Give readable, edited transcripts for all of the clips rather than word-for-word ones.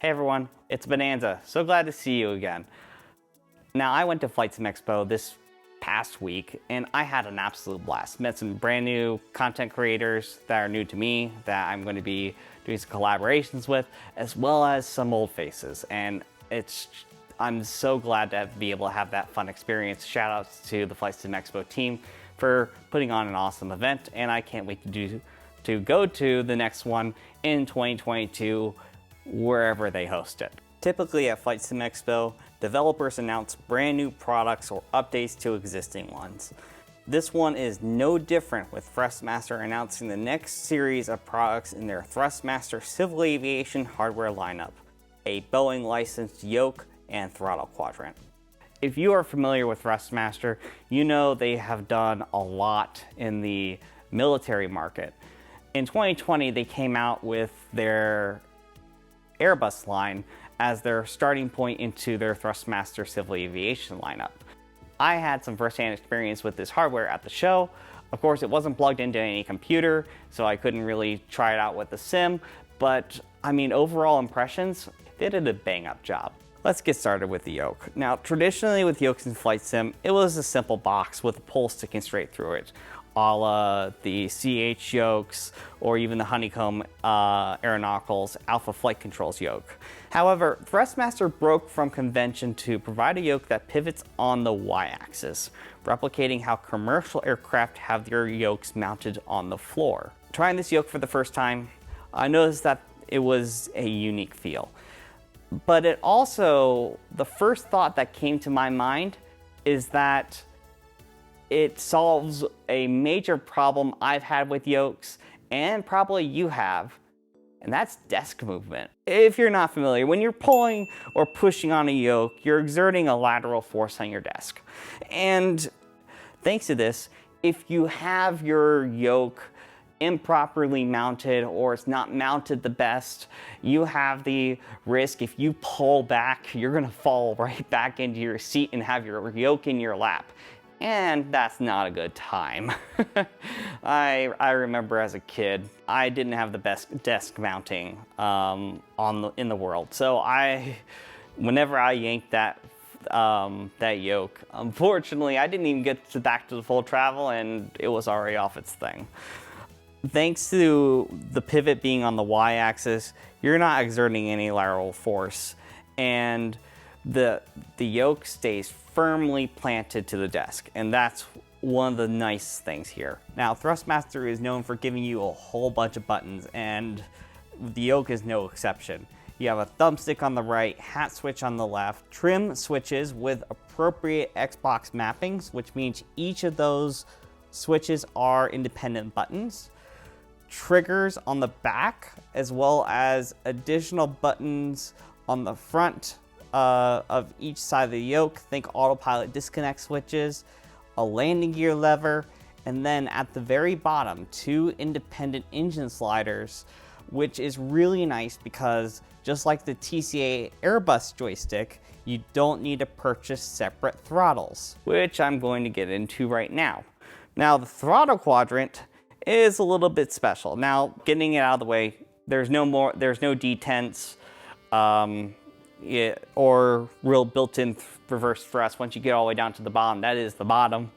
Hey everyone, it's Bonanza. So glad to see you again. Now, I went to Flight Sim Expo this past week and I had an absolute blast. Met some brand new content creators that are new to me that I'm going to be doing some collaborations with, as well as some old faces. And I'm so glad to be able to have that fun experience. Shout outs to the Flight Sim Expo team for putting on an awesome event, and I can't wait to go to the next one in 2022 wherever they host it. Typically at Flight Sim Expo, developers announce brand new products or updates to existing ones. This one is no different, with Thrustmaster announcing the next series of products in their Thrustmaster civil aviation hardware lineup, a Boeing licensed Yoke and Throttle quadrant. If you are familiar with Thrustmaster, you know they have done a lot in the military market. In 2020, they came out with their Airbus line as their starting point into their Thrustmaster civil aviation lineup. I had some firsthand experience with this hardware at the show. Of course, it wasn't plugged into any computer, so I couldn't really try it out with the sim, but I mean, overall impressions, they did a bang up job. Let's get started with the Yoke. Now, traditionally with Yokes in Flight Sim, it was a simple box with a pole sticking straight through it, a la the CH Yokes or even the Honeycomb Aeronauticals Alpha Flight Controls Yoke. However, Thrustmaster broke from convention to provide a yoke that pivots on the y-axis, replicating how commercial aircraft have their yokes mounted on the floor. Trying this yoke for the first time, I noticed that it was a unique feel. But it also, the first thought that came to my mind is that it solves a major problem I've had with yokes, and probably you have, and that's desk movement. If you're not familiar, when you're pulling or pushing on a yoke, you're exerting a lateral force on your desk. And thanks to this, if you have your yoke improperly mounted or it's not mounted the best, you have the risk if you pull back, you're gonna fall right back into your seat and have your yoke in your lap. And that's not a good time. I remember as a kid, I didn't have the best desk mounting in the world. So whenever I yanked that yoke, unfortunately, I didn't even get back to the full travel and it was already off its thing. Thanks to the pivot being on the y-axis, you're not exerting any lateral force, and the yoke stays firmly planted to the desk, and that's one of the nice things here. Now, Thrustmaster is known for giving you a whole bunch of buttons, and the yoke is no exception. You have a thumbstick on the right, hat switch on the left, trim switches with appropriate Xbox mappings, which means each of those switches are independent buttons, triggers on the back, as well as additional buttons on the front of each side of the yoke. Think autopilot disconnect switches, a landing gear lever, and then at the very bottom, 2 independent engine sliders, which is really nice because just like the TCA Airbus joystick, you don't need to purchase separate throttles, which I'm going to get into right now. Now, the throttle quadrant is a little bit special. Now, getting it out of the way, there's no detents or real built-in reverse thrust. Once you get all the way down to the bottom, that is the bottom.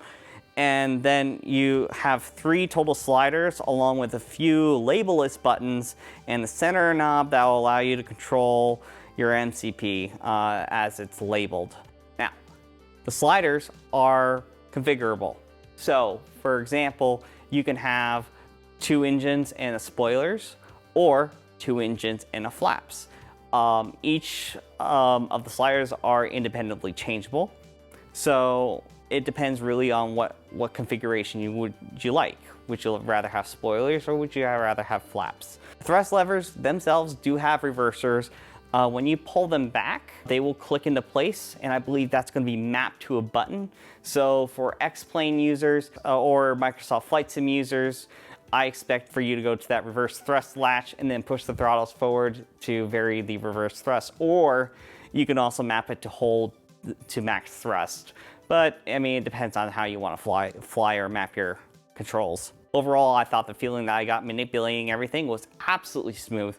And then you have 3 total sliders along with a few labelless buttons and the center knob that will allow you to control your MCP as it's labeled. Now, the sliders are configurable. So, for example, you can have 2 engines and a spoilers, or 2 engines and a flaps. Each of the sliders are independently changeable, so it depends really on what configuration would you like. Would you rather have spoilers or would you rather have flaps? Thrust levers themselves do have reversers. When you pull them back, they will click into place, and I believe that's going to be mapped to a button. So for X-Plane users or Microsoft Flight Sim users, I expect for you to go to that reverse thrust latch and then push the throttles forward to vary the reverse thrust, or you can also map it to hold to max thrust. But I mean, it depends on how you want to fly or map your controls. Overall, I thought the feeling that I got manipulating everything was absolutely smooth.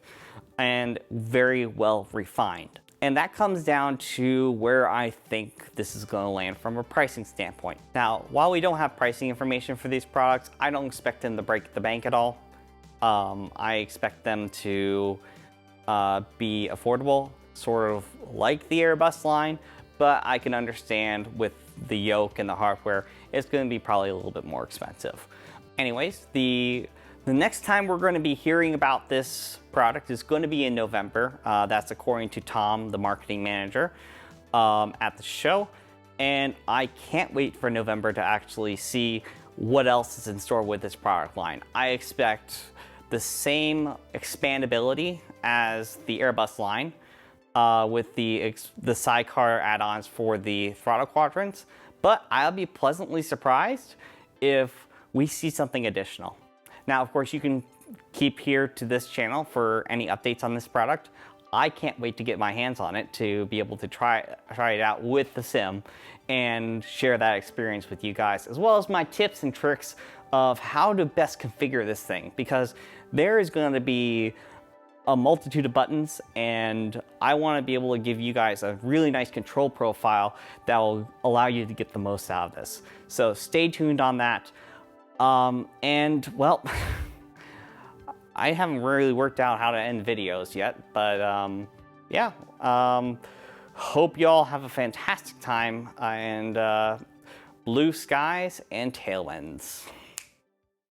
and very well refined. And that comes down to where I think this is going to land from a pricing standpoint. Now, while we don't have pricing information for these products, I don't expect them to break the bank at all. I expect them to be affordable, sort of like the Airbus line, but I can understand with the Yoke and the hardware, it's going to be probably a little bit more expensive. Anyways, the next time we're going to be hearing about this product is going to be in November. That's according to Tom, the marketing manager, at the show. And I can't wait for November to actually see what else is in store with this product line. I expect the same expandability as the Airbus line with the sidecar add-ons for the throttle quadrants, but I'll be pleasantly surprised if we see something additional. Now, of course, you can keep here to this channel for any updates on this product. I can't wait to get my hands on it to be able to try it out with the sim and share that experience with you guys, as well as my tips and tricks of how to best configure this thing, because there is going to be a multitude of buttons, and I want to be able to give you guys a really nice control profile that will allow you to get the most out of this. So stay tuned on that. And well, I haven't really worked out how to end videos yet, but yeah, hope y'all have a fantastic time and blue skies and tailwinds.